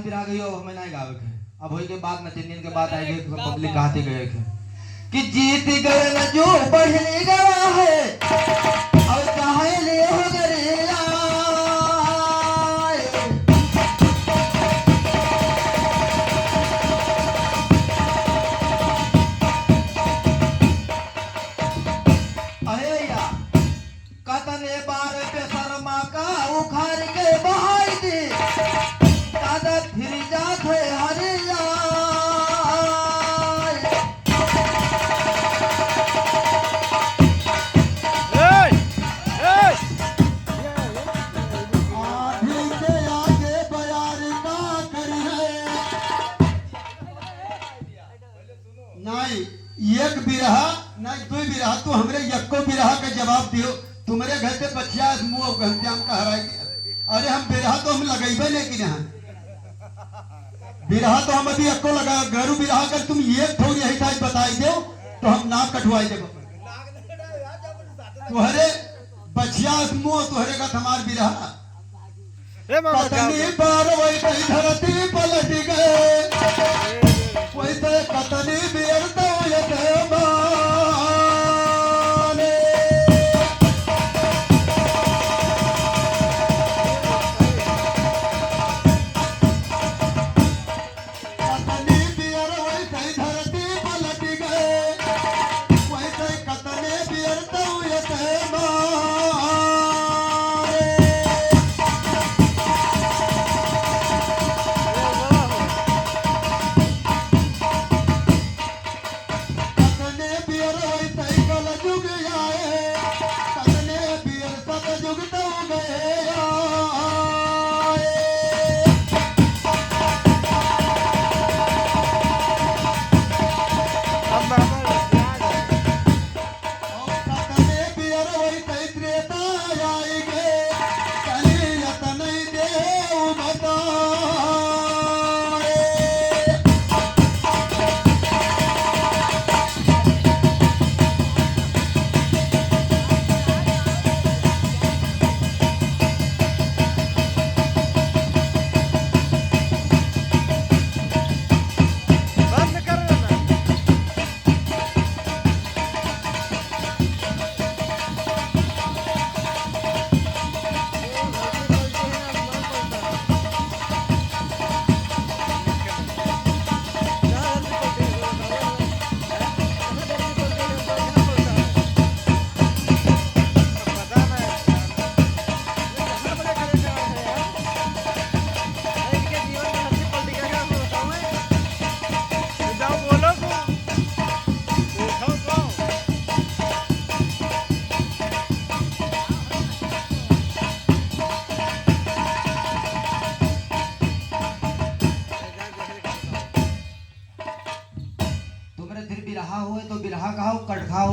बिरा गई हमें नहीं गावे के अब होई के बाद न 3 दिन के बाद आएंगे पब्लिक कहते गए के कि जीत गए न जो बढ़ने गवा है और चाहे ले हो गरेला अरे या कतने बार पे शर्मा का उखाड़ के बहाई दे फिर जात है हरिया नहीं एक बिरहा नहीं दो बिरहा तो हमरे यक्को बिरहा का जवाब दियो तुम्हारे घर से 50 मुंह घंटे हम कहराए अरे हम बिरहा तो हम लगेबे लेकिन यहाँ बिरहा तो हम अभी अक्को लगा घरू बिरहा कर तुम ये थोड़ी यही था बताई दो तो हम नाक कटवाई देबो तुहरे 50 मुंह तुहरे का हमार बिरहा कतनी बार वही धरती पलट गए वैसे कतनी बियर तो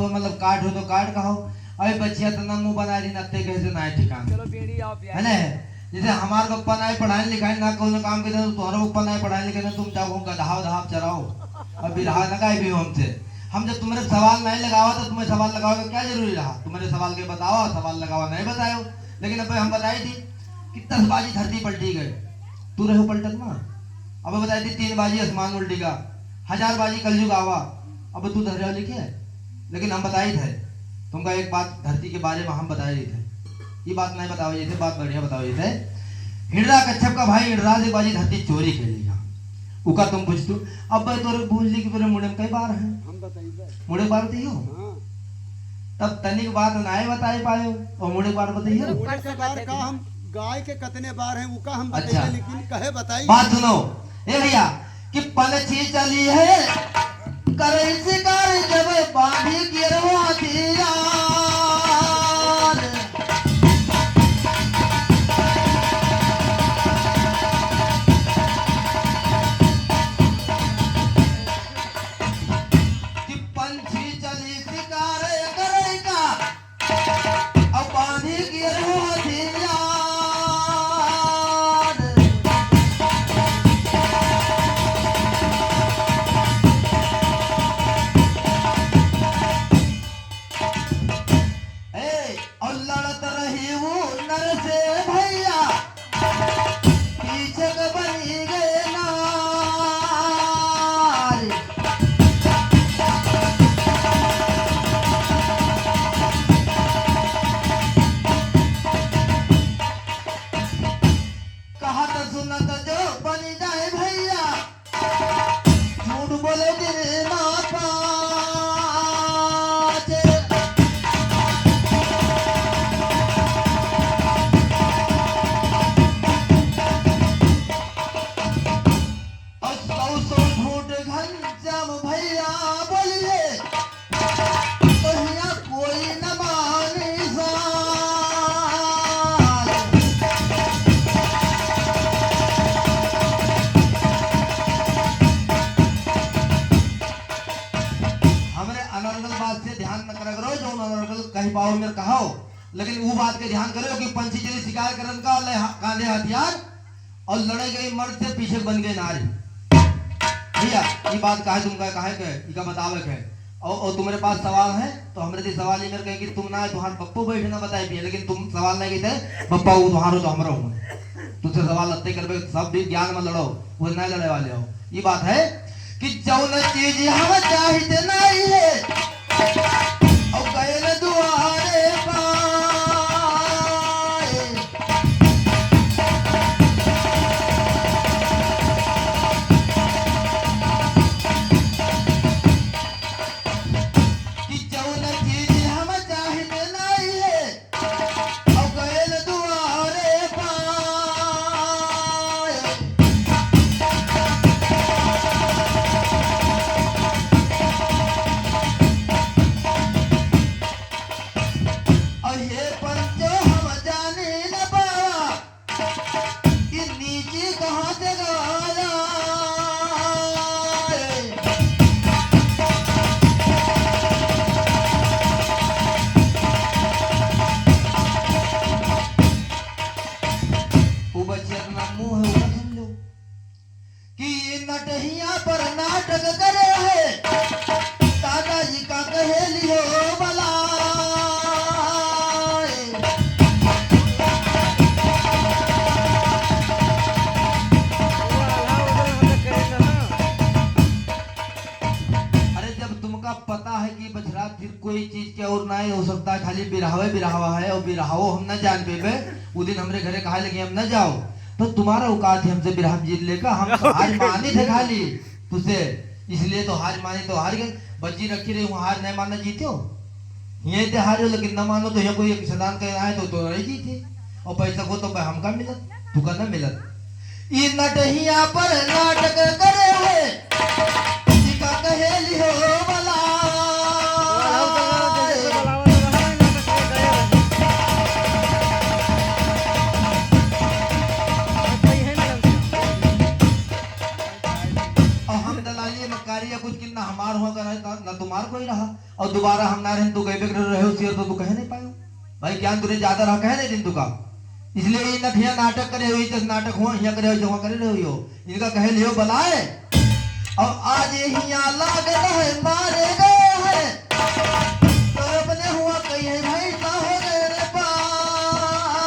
मतलब काट हो तो काट कहो अरे बच्चिया तो ना मुंह बना रही नत्ते कैसे ना ठिकान चलो बेड़ी आओ है ना जैसे हमार पप्पा ना पढ़ाई लिखाई ना कोई काम के तो तुम्हारा पप्पा ना पढ़ाई लिखाई तुम चाहो गधाव धाव चराओ और बिरहा लगाए भी हमसे हम जब तुम्हारे सवाल नहीं लगावा तो तुम्हें सवाल लगाओगे क्या जरूरी रहा तुम्हारे सवाल के बताओ सवाल लगावा नहीं बताओ लेकिन अब हम बताई थी कि 10 बाजी धरती पलटी गई तू रहो पलटन ना अब बताई थी 3 बाजी आसमान उल्टेगा 1000 बाजी कलयुग आवा अब तू धैर्य लिखे लेकिन हम बताए थे तुमका एक बात धरती के बारे में हम बताए थे ये बात नहीं बताओ थे बात बढ़िया बताओ थे हिड़रा कच्छप का भाई हिड़रा से बाजी धरती चोरी खेलेगा उका तुम पूछ तू अब भाई तोरे भूल ली कि तोरे मुड़े में कई बार है हम बताइए। मुड़े बार बताइयो हाँ तब तनिक बात नाय बताए पायो और मुड़े बार बताइयो मुड़े के बार का हम गाय के कितने बार हैं उका हम अच्छा। बताइए, लेकिन कहे बताइए। बात सुनो ए भैया कि पंछी चली है करे शिकार जब बांधी गिरवा दिया कि पंछी चली शिकार करेगा अब बांधी गिरवा दिया और लड़त रही वो नर से भैया पीछे के बनी गए नार कहत सुनत जो बनी जाए भैया झूठ बोले दिन ना पाचे और सौ झूठ घनश्याम भैया बोलिए तो यहाँ कोई न माने सार हमरे अनर्गल बात से ध्यान न कर करो जो अनर्गल कहीं पाओ में कहो लेकिन वो बात के ध्यान करो कि पंछी चली शिकार करन का कांधे हथियार और लड़े गई मर्द से पीछे बन गए नारी भैया ये बात कहे तुम कहे के इका बतावे के और तुम्हारे पास सवाल है तो हमरे से सवाल ये मेरे कहे कि तुम ना तुम्हारे पप्पू बैठे ना बताए भी लेकिन तुम सवाल नहीं कीते पप्पा वो तुम्हारो तो हमरो हूं तुझसे सवाल लगते करबे सब भी ज्ञान में लड़ो वो नहीं लड़े वाले हो ये बात है कि जौन चीज हम चाहते नहीं है और गए न दुआरे पाए कि जौन चीज हम चाहते नहीं है और गए न दुआरे पाए और ये पंचो हम जाने न पावा कि नीचे कहाँ से गवाया वो बच्चे अपना मुंह है वो सुन लो कि ये नटहिया पर नाटक करे है दादाजी का कहे लियो बला अरे जब तुमका पता है कि बछड़ा फिर कोई चीज के और नहीं हो सकता है खाली बिरहावा है और बिरहावो हम न जान पेबे वो दिन हमरे घरे कहा लगे हम न जाओ तो तुम्हारा औकात है हमसे बिरहा जीत लेकर हम तो हार मानी थे खाली तुझसे इसलिए तो हार मानी तो हार गए बच्ची रखी रही हूँ हार नहीं मानना जीते हो ये तो हारे हो लेकिन न मानो तो यहाँ कोई एक सदान कह रहा है तो नहीं जीते और पैसा को तो हमका मिलत तू का न मिलत ये नटहिया पर नाटक करे है जिका कहे लियो बला और हम दलाली मकारी या कुछ कितना हमार हो कर ना तुम्हार कोई रहा और दोबारा हम ना रहे तू कहे रहे हो सियर तो तू कहे नहीं पायो भाई ज्ञान तुझे ज्यादा रहा कहे नहीं दिन तू का इसलिए ये नठिया नाटक करे हुई तो नाटक हुआ यहाँ करे हुई जहाँ करे रही हो इनका कहे लियो बलाए और आज यहाँ लाग रहे मारे गए हैं तो अपने हुआ कहीं भाई ना हो गए रे पाए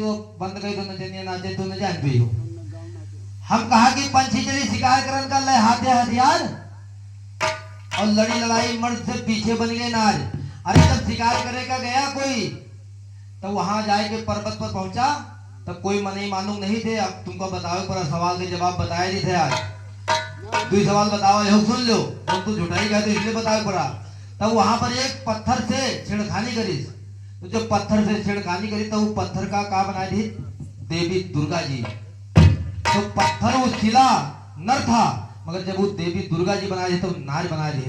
तो बंद कर दो नचनिया नाचे तो न जान पे हो। हम कहा कि पंछी चली शिकार करन का ले हाथे हथियार और लड़ी लड़ाई मर्द से पीछे बन गए नार। अरे जब शिकार करे का गया कोई तो वहां जाए के पर्वत पर पहुंचा तब कोई मने मालूम नहीं थे। अब तुमको बताओ पर सवाल के जवाब बताए नहीं थे आज। तू सवाल बताओ यो सुन लो तुम तो झुठाई गया तो इसलिए बताओ पड़ा। तब वहां पर एक पत्थर से छेड़खानी करी तो जब पत्थर से छेड़खानी करी तो वो पत्थर का बनाई थी देवी दुर्गा जी। तो पत्थर वो शिला नर था मगर जब वो देवी दुर्गा जी बना दी तो नार बना दी।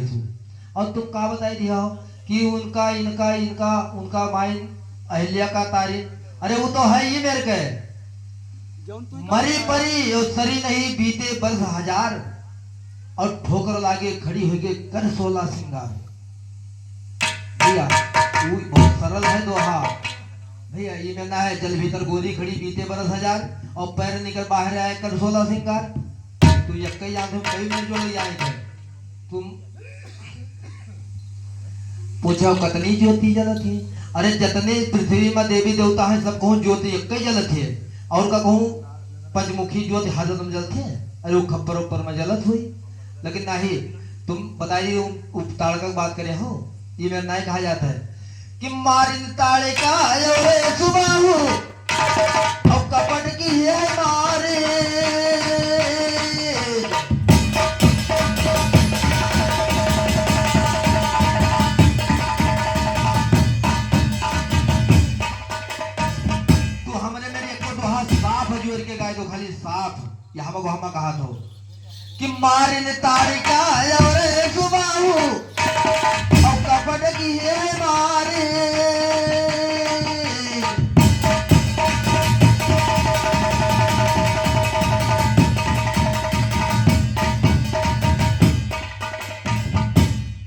और तुम का बताई दिया कि उनका इनका इनका उनका माइन अहिल्या का तारीफ। अरे वो तो है ही मेरे के मरी परी और सरी नहीं बीते बरस हजार और ठोकर लागे खड़ी हुई के कर 16 सिंगार। भैया वो बहुत सरल है दोहा। भैया ये में ना है जल भीतर गोरी खड़ी बीते बरस हजार और पैर निकल बाहर आए कर 16 सिंगार। तू यक्के याद हो कई में जोड़ आए थे तुम पूछो कतनी ज्योति जलत है। अरे जतने पृथ्वी में देवी देवता है सब कहूँ ज्योति एक ही जलत है और का कहूँ पंचमुखी ज्योति हजरत में जलते हैं। अरे वो खप्पर ऊपर में जलत हुई लेकिन नहीं तुम बताइए ताड़का बात करे हो। ये मेरा नहीं कहा जाता है कि मारिन ताड़े का सुबह और कपट की है मारे। के गाय तो खाली साफ यहाँ को हम कहा था कि मारिन तारिका और सुबाहु और कपट की है मारे।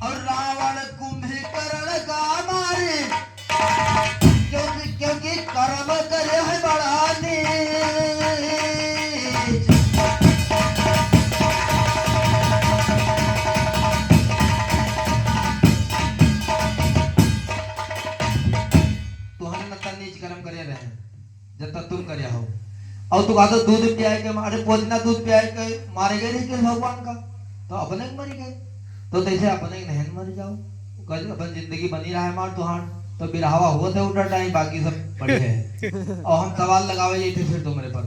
और रावण कुंभकर्ण का मारे क्योंकि कर्म करे है बढ़ाने। जब तक तुम करे हो और तू कहते दूध पियाए के मारे पोतना दूध पियाए के मारे गए नहीं कि भगवान का तो अपने मर गए तो जैसे अपने नहीं मर जाओ अपन जिंदगी बनी रहा है मार तुहार तो बिरहावा हुआ था उठा टाइम बाकी सब पड़े हैं। और हम सवाल लगावे ये थे फिर तुम्हारे पर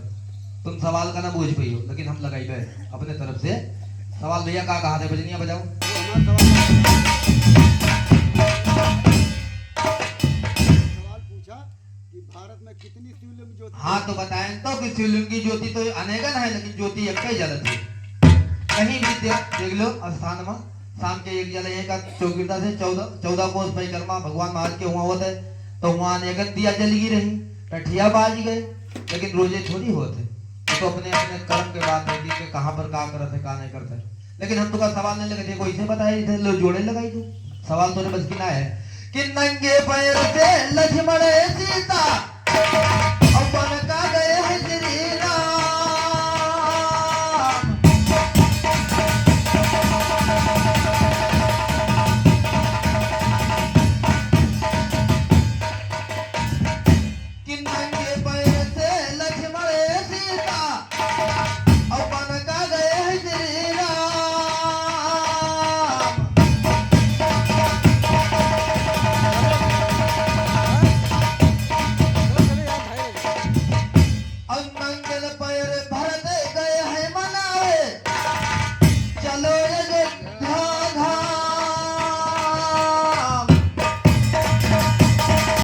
तुम सवाल का ना बूझ पाई हो लेकिन हम लगाई गए अपने तरफ से सवाल। भैया का कहा थे बजनिया बजाओ। कितनी शिवलिंग ज्योति। हाँ तो बताएं तो कि शिवलिंग की ज्योति तो अनेकन है लेकिन ज्योति एक ही जलत है। कहीं भी देख लो स्थान में शाम के एक जल का चौकीदा से 14 कोस परिक्रमा भगवान महाराज के हुआ होते तो वहां अनेकन दिया जलगी रही टठिया बाज गए लेकिन रोजे थोड़ी होते तो अपने अपने कर्म के बाद के कहाँ पर का करते का नहीं करते। लेकिन हम तो का सवाल नहीं लगे थे कोई से बताए थे लो जोड़े लगाई तू सवाल तो बस की ना है कि नंगे पैर से लक्ष्मण सीता